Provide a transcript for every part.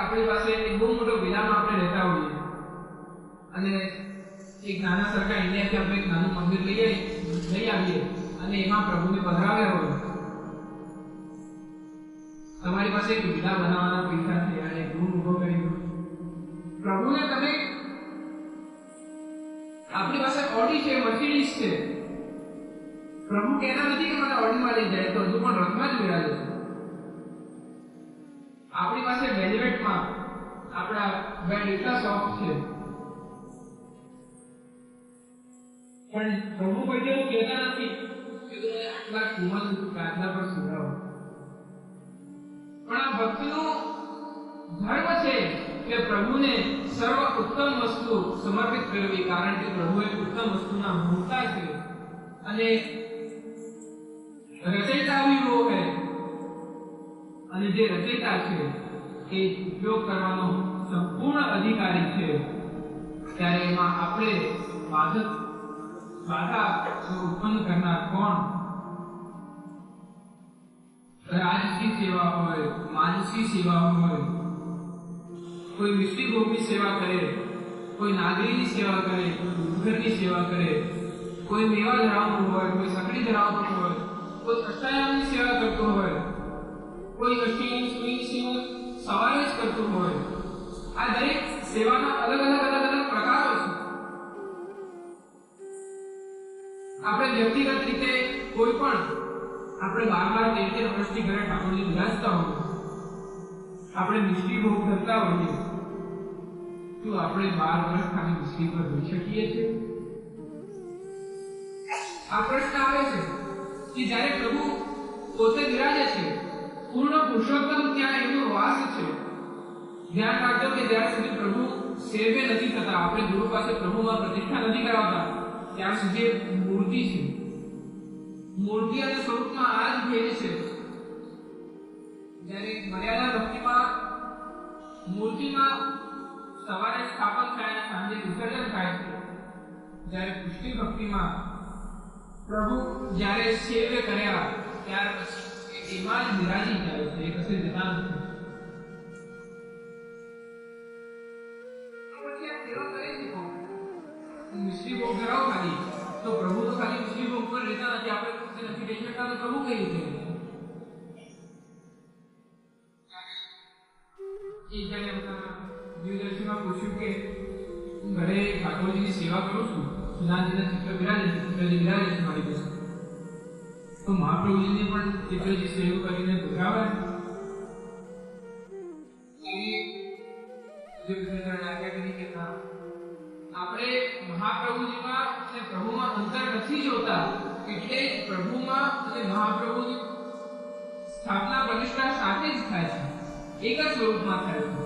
આપણી પાસે એક બહુ મોટો વિલામાં આપણે રહેતા હોઈએ અને એક નાના સરખા અહીંયાથી આપણે એક નાનું મંદિર લઈ આવીએ અને એમાં પ્રભુને પધરાવ્યા હોય. તમારી પાસે એક વિલા બનાવવાના પૈસા છે અને રૂમ ઉભો કરી દો. પ્રભુને તમે આપણી પાસે ઓડી છે, મર્સિડીઝ છે. પ્રભુ કહેતા નથી કે મને ઓડીમાં લઈ જાય, તો હજુ પણ રથમાં જ બિરાજે છે. આપણી પાસે વેલ્વેટમાં આપણા બેડ એટલા સોફ્ટ છે, પણ પ્રભુ કોઈ એવું કહેતા નથી કે તમે આટલા કોમલ ગાદલા પર સુધારો. પણ આ ભક્તનો ધર્મ છે કે પ્રભુને સર્વ ઉત્તમ વસ્તુ સમર્પિત કરવી, કારણ કે પ્રભુ એક ઉત્તમ વસ્તુના ભોક્તા છે અને રચયિતા भी वो है અને જે રચયિતા છે એ ઉપયોગ કરવાનો સંપૂર્ણ અધિકારી છે. ત્યારે એમાં આપણે બાધા ઉત્પન્ન કરનાર કોણ? રાજકી સેવા હોય, માનસી સેવા હોય, કોઈ મિષ્ટિ ભોગની સેવા કરે, કોઈ નાગરીની સેવા કરે, કોઈ દૂધઘરની સેવા કરે, કોઈ મેવા ધરાવતું હોય, કોઈ સકડી ધરાવતું હોય, કોઈ અષ્ટાયામની સેવા કરતો હોય, કોઈ અષ્ટમી સવારે જ કરતું હોય. આ દરેક સેવાના અલગ અલગ પ્રકારો છે. આપણે વ્યક્તિગત રીતે કોઈ પણ આપણે 12-13 વર્ષથી ઘરે ઠાકોરજી બિરાજતા હોય, આપણે મિષ્ટિ ભોગ કરતા હોઈએ, શું આપણે 12 વર્ષ ખાલી મિષ્ટિ પર રહી શકીએ છીએ? આ પ્રશ્ન આવે છે કે જ્યારે પ્રભુ પોતે બિરાજે છે, પૂર્ણ પુરુષોત્તમ ત્યાં એનો વાસ છે. ધ્યાન રાખજો કે જ્યાં સુધી પ્રભુ સેવ્ય નથી થતા, આપણે ગુરુ પાસે પ્રભુમાં પ્રતિષ્ઠા નથી કરાવતા, ત્યાં સુધી મૂર્તિ છે. મૂર્તિ અને સ્વરૂપમાં આ જ ભેદ છે. જ્યારે મર્યાદા ભક્તિમાં મૂર્તિમાં સવારે સ્થાપન થાય, સાંજે વિસર્જન થાય છે. જ્યારે પુષ્ટિ ભક્તિમાં પ્રભુ જ્યારે સેવ્ય કર્યા ત્યાર પછી એમાં જ બિરાજી જાય છે, એ કશે જતા નથી. મિષ્ટિ ભોગ ધરાવો ખાલી, તો પ્રભુ તો ખાલી મિષ્ટિ ભોગ પર રહેતા નથી. આપણે ખુદ નથી રહી શકતા, તો પ્રભુ કઈ રીતે? એક જણે દિવદર્શીમાં પૂછ્યું કે હું ઘરે ઠાકોરજીની સેવા કરું છું, સુનાજીના ચિત્ર બિરાજે છે, ચિત્રજી બિરાજે છે મારી પાસે, તો મહાપ્રભુજીને પણ ચિત્રજી સેવા કરીને પધરાવે. આપણે મહાપ્રભુજીમાં અને પ્રભુમાં અંતર નથી જોતા, એટલે પ્રભુમાં અને મહાપ્રભુની સ્થાપના પ્રતિષ્ઠા સાથે જ થાય છે, એક જ સ્વરૂપમાં થાય છે.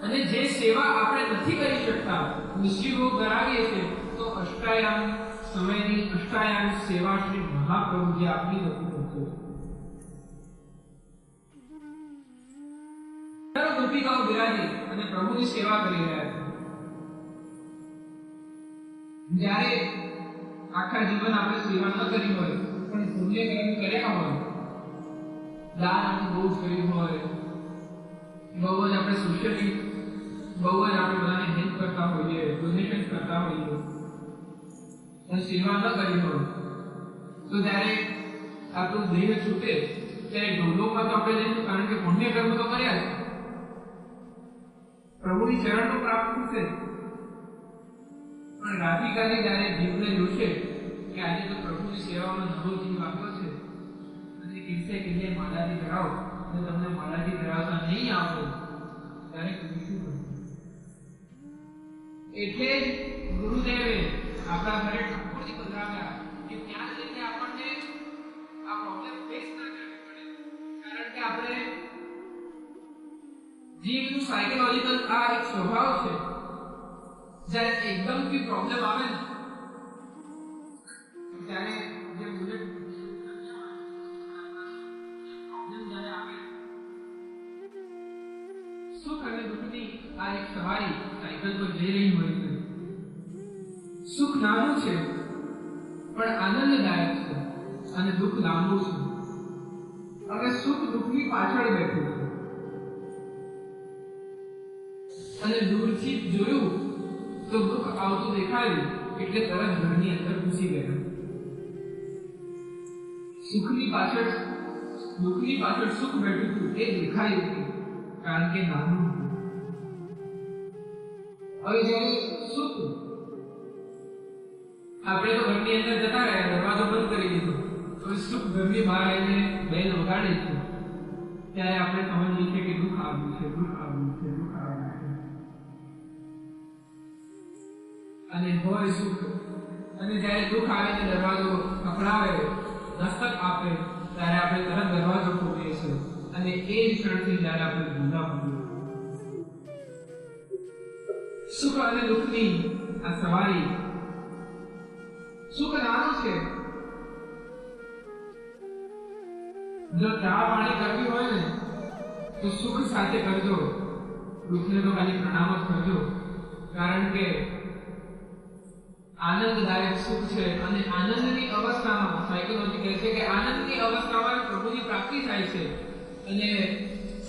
અને જે સેવા આપણે નથી કરી શકતા, મિષ્ટિ ભોગ ધરાવીએ છીએ, તો અષ્ટાયામ સમયની અષ્ટાયામ સેવા શ્રી મહાપ્રભુજી આપણી નથી કરતો. ગોપિકાઓ બિરાજી અને પ્રભુની સેવા કરી રહ્યા છે. જ્યારે આખા જીવન આપણે સેવા ન કરી હોય, પણ પુણ્ય કર્મ કર્યા હોય, દાન આપણે બહુ જ કર્યું હોય, બહુ જ આપણે સોશિયલી બહુ જ આપણે બધાને હેલ્પ કરતા હોઈએ, ડોનેશન કરતા હોઈએ, પણ સેવા ન કરી હોય, તો જ્યારે આપણું દેહ છૂટે ત્યારે ગૌલોકમાં તો આપણે જઈશું, કારણ કે પુણ્ય કર્મ તો કર્યા છે. પ્રભુની શરણનો પ્રાપ્ત થશે. પણ રાધિકાજી જ્યારે જીવને જોશે કે આજે તો પ્રભુની સેવામાં નવો જીવ આવ્યો છે અને કહેશે કે જે માલાજી ધરાવો અને તમને માલાજી ધરાવતા નહીં આવતો, ત્યારે તમે શું કરશો? એટલે જ ગુરુદેવે આપણા ઘરે ઠાકોરજી પધરાવ્યા કે ત્યાં જઈને આપણને આ પ્રોબ્લેમ ફેસ ના કરવી પડે. કારણ કે આપણે જીવનું સાયકોલોજીકલ આ એક સ્વભાવ છે, જ્યારે એકદમથી પ્રોબ્લેમ આવે ને ત્યારે જે બુલેટ પ્રોબ્લેમ જ્યારે આવે, સુખ અને દુઃખની આ એક સવારી સાયકલ પર જઈ રહી હોય છે. સુખ નાનું છે પણ આનંદદાયક છે અને દુઃખ લાંબુ છે. હવે સુખ દુઃખની પાછળ બેઠું છે. અને દૂરથી જોયું તો દુઃખ આવતું દેખાયું એટલે તરત ઘરની અંદર ઘૂસી ગયા. દુઃખની પાછળ સુખ બેઠું હતું એ દેખાયું હતું, કારણ કે નાનું હતું. હવે જ્યારે સુખ આપણે તો ઘરની અંદર જતા રહ્યા, દરવાજો બંધ કરી દીધો, હવે સુખ ઘરની બહાર આવીને બેલ વગાડે છે, ત્યારે આપણે સમજીએ છીએ કે દુઃખ આવ્યું છે, દુઃખ આવ્યું છે, દુઃખ આવ્યું છે. અને હોય સુખ, અને જ્યારે દુઃખ આવીને દરવાજો ખખડાવે, દસ્તક આપે, ત્યારે આપણે તરત દરવાજો ખોલીએ છીએ, અને એ જ ક્ષણથી જ્યારે આપણે જુદા પડીએ. સુખ અને દુઃખની આ સવારી. સુખ નાનું છે. જો ચા પાણી કરવી હોય ને તો સુખ સાથે કરજો, દુઃખને તો ખાલી પ્રણામ જ કરજો, કારણ કે આનંદદાયક સુખ છે. અને આનંદની અવસ્થામાં સાયકોલોજી કહે છે કે આનંદની અવસ્થામાં પ્રભુની પ્રાપ્તિ થાય છે. અને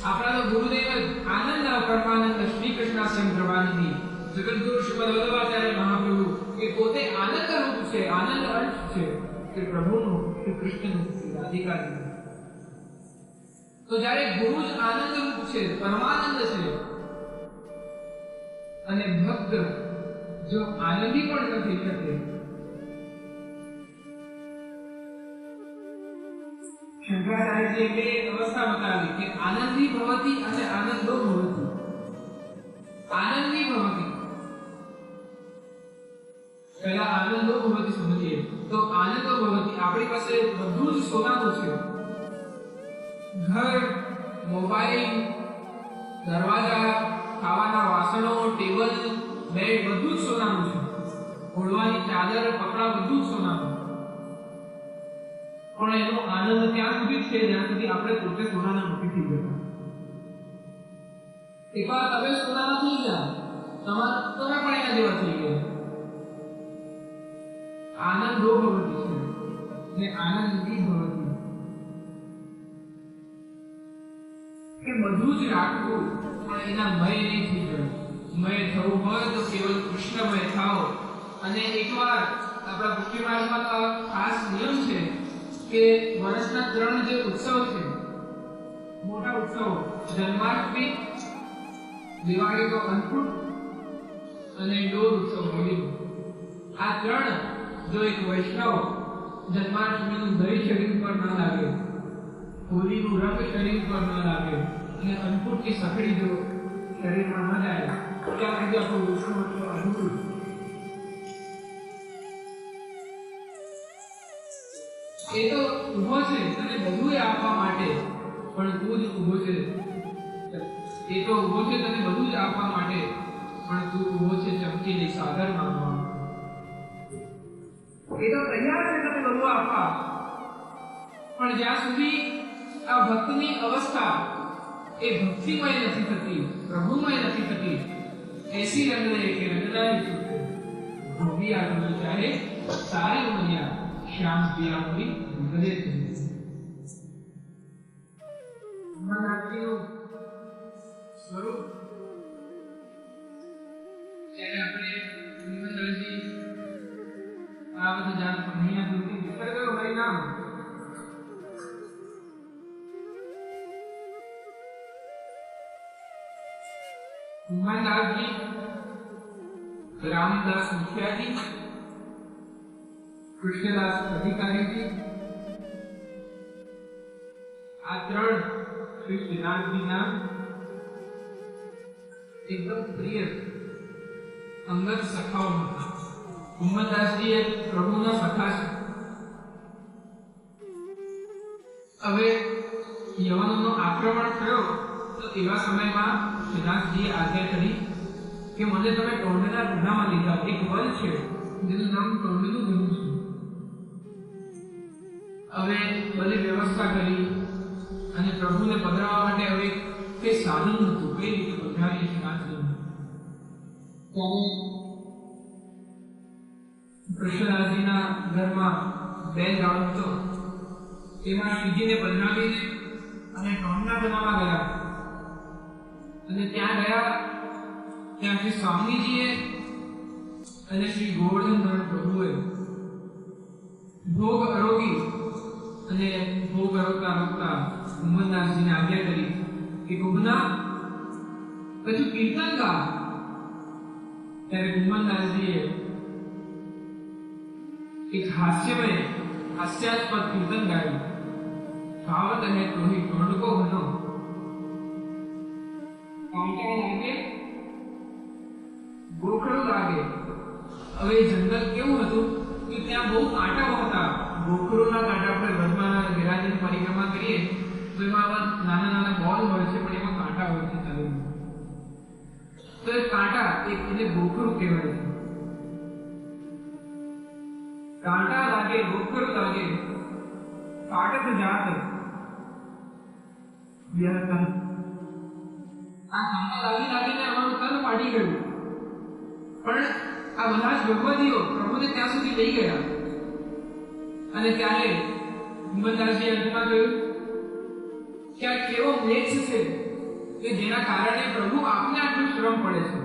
આપણા તો ગુરુદેવ આનંદ પરમાનંદ શ્રી કૃષ્ણ સ્વયં પ્રભાનિધિ જગતગુરુ શ્રીમદ વલ્લભાચાર્ય મહાપ્રભુ એ પોતે આનંદ રૂપ છે, આનંદ અંશ છે, કે પ્રભુનું, શ્રી કૃષ્ણનું, રાધિકાનું. તો જ્યારે ગુરુ જ આનંદ રૂપ છે, પરમાનંદ છે, અને ભક્ત જો આનંદી પણ નથી શકે, શંકરાચાર્યજીએ બે અવસ્થા બતાવી કે આનંદી ભવતી અને આનંદો ભવતી. આનંદી ભવતી, પહેલા આનંદો ભવતી સમજીએ તો આનંદો ભવતી આપણી પાસે બધું જ સોનાનું છે. ઘર, મોબાઈલ, દરવાજા, ખાવાના વાસણો, ટેબલ, બેડ બધું જ સોનાનું છે. ઓળવાની ચાદર, કપડા બધું જ સોનાનું. પણ એનો આનંદ ત્યાં સુધી છે જ્યાં સુધી આપણે પોતે સોનાના નથી થઈ જતા. એકવાર તમે સોનાના થઈ ગયા, તમે પણ એના જેવા થઈ ગયા. આનંદો ભવતી છે ને આનંદી ભવતી, કે બધું જ રાખવું પણ એના મય નહીં થઈ જાય. મય થવું હોય તો કેવલ કૃષ્ણમય થાઓ. અને એકવાર આપણા ભક્તિ માર્ગમાં તો ખાસ નિયમ છે કે વર્ષના 3 જે ઉત્સવ છે, મોટા ઉત્સવો, જન્માષ્ટમી, દિવાળી તો અન્નકૂટ, અને ડોર ઉત્સવ હોળી. આ 3 જો એક વૈષ્ણવ જન્માષ્ટમીનું દહીં શરીર પર ન લાગે, હોળીનું રંગ શરીર પર ન લાગે, અને અન્નકૂટની સખડી જો શરીરમાં ન જાય, ત્યાં સુધી આપણું વૈષ્ણવ અધૂરું. એ તો ઉભો છે તને બધું આપવા માટે, પણ તું જ ઉભો છે. એ તો ઉભો છે તને બધું જ આપવા માટે, પણ તું ઉભો છે ચમકીને સાગર માંગવા. એ તો તૈયાર છે તને બધું આપવા, પણ જ્યાં સુધી આ ભક્તની અવસ્થા એ ભક્તિમય નથી થતી, પ્રભુમય નથી થતી, એસી રંગ દે કે રંગદારી છૂટે, ભોગી આગળ ચાહે સારી ઉમરિયા, શ્યામ પિયા હોઈ ભલે છે. મહારાજનું સ્વરૂપ જ્યારે આપણે નિમંત્રણજી આ બધા જાત પર અહીંયા સુધી વિસર ગયો હરિનામ. હનુમાનદાસજી, રામદાસ મુખિયાજી, કૃષ્ણદાસ અધિકારીજી, આ 3 શ્રી શ્રીનાથજીના એકદમ પ્રિય અંગત સખાઓ હતા. હનુમાનદાસજી એ પ્રભુના સખા છે. હવે યવનોનો આક્રમણ થયો તો એવા સમયમાં શ્રીનાથજીએ આજ્ઞા કરી કે મને તમે ટોંડના ગુનામાં લીધા. એક વન છે જેનું નામ ટોંડનું બન્યું છે. હવે બધી વ્યવસ્થા કરી અને પ્રભુને પધરાવવા માટે હવે કઈ સાધન નહોતું, કઈ રીતે પધરાવીએ શ્રીનાથજીને. ત્યારે કૃષ્ણદાસજીના ઘરમાં 2 ગાળો હતો, એમાં શ્રીજીને પધરાવીને અને ટોંડના બનાવવા ગયા. અને ત્યાં ગયા ત્યાંથી સ્વામીજીએ અને શ્રી ગોવર્ધન ધરણ પ્રભુએ ભોગ આરોગી અને ભોગ આરોગતા આરોગતા કુંભનદાસજીને આજ્ઞા કરી કે કુંભના કશું કીર્તન ગા. ત્યારે કુંભનદાસજીએ એક હાસ્યાસ્પદ કીર્તન ગાયું. ભાવત હે તોહી ટોંડકો બનો, કાંટા લાગે ગોખડું લાગે. હવે જંગલ કેવું હતું કે ત્યાં બહુ કાંટાઓ હતા. ગોખડુંના કાંટા આપણે વડમાં ગેરાજીની પરિક્રમા કરીએ તો એમાં આવા નાના નાના બોલ હોય છે, પણ એમાં કાંટા હોય છે ચાલુ. તો એ કાંટા એને ગોખડું કહેવાય છે. કાંટા લાગે ગોખડું લાગે, કાટક જાત વ્યહતન. આ કાંટા લાગીને અમારું તન ફાટી ગયું. પણ આ બધા જ ભગવદીઓ પ્રભુને ત્યાં સુધી લઈ ગયા. અને ત્યારે કુંભનદાસજી અંતમાં કહ્યું કે આ કેવો મ્લેચ્છ છે કે જેના કારણે પ્રભુ આપને આટલું શ્રમ પડે છે.